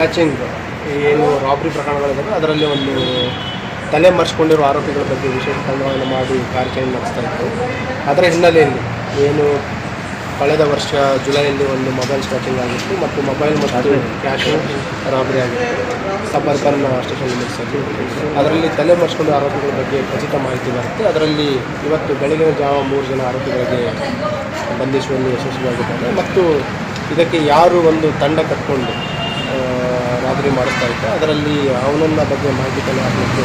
Catching ಏನು robbery ಪ್ರಕರಣಗಳಿದ್ದಾವೆ ಅದರಲ್ಲಿ ಒಂದು ತಲೆ ಮರೆಸಿಕೊಂಡಿರುವ ಆರೋಪಿಗಳ ಬಗ್ಗೆ ವಿಶೇಷ ತಂಡಗಳನ್ನು ಮಾಡಿ ಕಾರ್ಯಾಚರಣೆ ನಡೆಸ್ತಾ ಇತ್ತು. ಅದರ ಹಿನ್ನೆಲೆಯಲ್ಲಿ ಏನು ಕಳೆದ ವರ್ಷ ಜುಲೈಯಲ್ಲಿ ಒಂದು ಮೊಬೈಲ್ ಸ್ನ್ಯಾಚಿಂಗ್ ಆಗಿತ್ತು ಮತ್ತು ಮೊಬೈಲ್ ಮತ್ತು ಕ್ಯಾಶು ರಾಬರಿ ಆಗಿತ್ತು ಸಬರ್ಬನ್ ಸ್ಟೇಷನ್ ಲಿಮಿಟ್ಸಲ್ಲಿ. ಅದರಲ್ಲಿ ತಲೆ ಮರೆಸಿಕೊಂಡ ಆರೋಪಿಗಳ ಬಗ್ಗೆ ಖಚಿತ ಮಾಹಿತಿ ಬರುತ್ತೆ. ಅದರಲ್ಲಿ ಇವತ್ತು ಬೆಳಗಿನ ಜಾವ 3 ಜನ ಆರೋಪಿಗಳಿಗೆ ಬಂಧಿಸುವಲ್ಲಿ ಯಶಸ್ವಿಯಾಗಿದ್ದಾರೆ ಮತ್ತು ಇದಕ್ಕೆ ಯಾರು ಒಂದು ತಂಡ ಕಟ್ಕೊಂಡು ರಾಬರಿ ಮಾಡಿಸ್ತಾ ಇತ್ತು ಅದರಲ್ಲಿ ಅವನನ್ನ ಬಗ್ಗೆ ಮಾಹಿತಿ ಕಲೆ ಹಾಕಲಿಕ್ಕೆ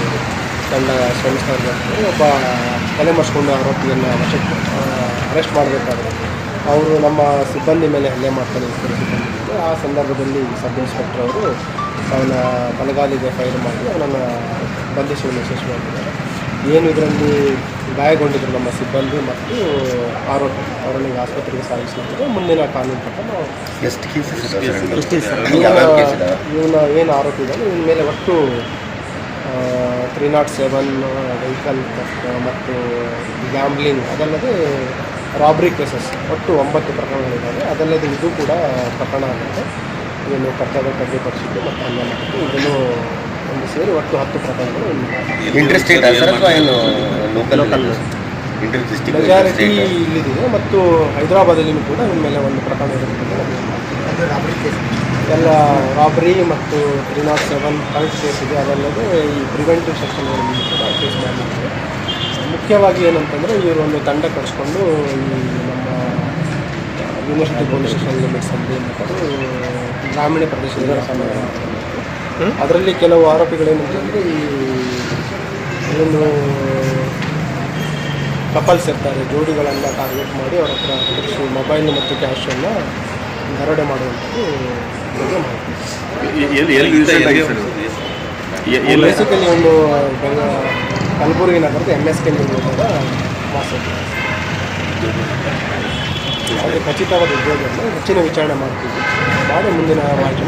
ತಂಡ ಶ್ರಮಿಸ್ತಾ ಇದ್ದಾರೆ. ಒಬ್ಬ ತಲೆ ಮರೆಸಿಕೊಂಡ ಆರೋಪಿಯನ್ನು ವಶಕ್ಕೆ ಅರೆಸ್ಟ್ ಮಾಡಬೇಕಾದ್ರೆ ಅವರು ನಮ್ಮ ಸಿಬ್ಬಂದಿ ಮೇಲೆ ಹಲ್ಲೆ ಮಾಡ್ತಾರೆ ಸಿಬ್ಬಂದಿ. ಆ ಸಂದರ್ಭದಲ್ಲಿ ಸಬ್ ಇನ್ಸ್ಪೆಕ್ಟರ್ ಅವರು ಅವನ ಬಲಗಾಲಿಗೆ ಫೈರ್ ಮಾಡಿ ಅವನನ್ನು ಬಂಧಿಸುವಲ್ಲಿ ಯಶಸ್ವಿಯಾಗಿದ್ದಾರೆ. ಏನು ಇದರಲ್ಲಿ ಗಾಯಗೊಂಡಿದ್ದರು ನಮ್ಮ ಸಿಬ್ಬಂದಿ ಮತ್ತು ಆರೋಪಿ ಅವರನ್ನು ಆಸ್ಪತ್ರೆಗೆ ಸಾಗಿಸಲಾಗಿದೆ. ಮುಂದಿನ ಕಾನೂನು ಪ್ರಕಾರ ನಾವು ಇವನ ಏನು ಆರೋಪಿ ಇದ್ದಾನೆ ಇವನ ಮೇಲೆ ಒಟ್ಟು 307 ವೆಹಿಕಲ್ ಮತ್ತು ಗ್ಯಾಂಬ್ಲಿಂಗ್ ಅದಲ್ಲದೆ ರಾಬ್ರಿ ಕೇಸಸ್ ಒಟ್ಟು 9 ಪ್ರಕರಣಗಳಿದ್ದಾವೆ. ಅದಲ್ಲದೆ ಇದು ಕೂಡ ಪ್ರಕರಣ ಆಗುತ್ತೆ. ಏನು ಕರ್ತವ್ಯ ಕಡ್ಡಿಪಡಿಸಿದ್ದು ಮತ್ತು ಹಲ್ಲೆ ಮಾಡಿದ್ದು ಇದನ್ನು ಒಂದು ಸೇರಿ ಒಟ್ಟು 10 ಪ್ರಕರಣಗಳು ಮೆಜಾರಿಟಿ ಇಲ್ಲಿದೆ ಮತ್ತು ಹೈದರಾಬಾದಲ್ಲಿಯೂ ಕೂಡ ಇವ್ರ ಮೇಲೆ ಒಂದು ಪ್ರಕರಣ ಇರುತ್ತದೆ. ಎಲ್ಲ ರಾಬರಿ ಮತ್ತು 307 ಕಲ್ಟ್ ಕೇಸ್ ಇದೆ. ಅದಲ್ಲದೆ ಈ ಪ್ರಿವೆಂಟಿವ್ ಸೆಕ್ಷನ್ಗಳಲ್ಲಿ ಕೂಡ ಕೇಸ್ ಮಾಡಲಿಕ್ಕೆ ಮುಖ್ಯವಾಗಿ ಏನಂತಂದರೆ ಇವರು ಒಂದು ತಂಡ ಕಟ್ಸ್ಕೊಂಡು ಈ ನಮ್ಮ ಯೂನಿವರ್ಸಿಟಿ ಪೊಲೀಸ್ ಸ್ಟೇಷನ್ ಲಿಮಿಟ್ಸಲ್ಲಿ ಮತ್ತು ಗ್ರಾಮೀಣ ಪ್ರದೇಶದಲ್ಲಿ ಅದರಲ್ಲಿ ಕೆಲವು ಆರೋಪಿಗಳೇನಂತಂದರೆ ಈ ಏನು ಕಪಲ್ಸ್ ಇರ್ತಾರೆ ಜೋಡಿಗಳನ್ನು ಟಾರ್ಗೆಟ್ ಮಾಡಿ ಅವ್ರ ಹತ್ರ ಮೊಬೈಲ್ ಮತ್ತು ಕ್ಯಾಶನ್ನು ದರೋಡೆ ಮಾಡುವಂಥದ್ದು ಬಗ್ಗೆ ಮಾಹಿತಿ. ಬೇಸಿಕಲಿ ಒಂದು ಕಲಬುರಗಿ ನಗರದ MSK ಹೋದಾಗ ವಾಸ ಆದರೆ ಖಚಿತವಾದ ಉದ್ಯೋಗವನ್ನು ಹೆಚ್ಚಿನ ವಿಚಾರಣೆ ಮಾಡ್ತೀವಿ ಮಾಡಿ ಮುಂದಿನ ಮಾಹಿತಿ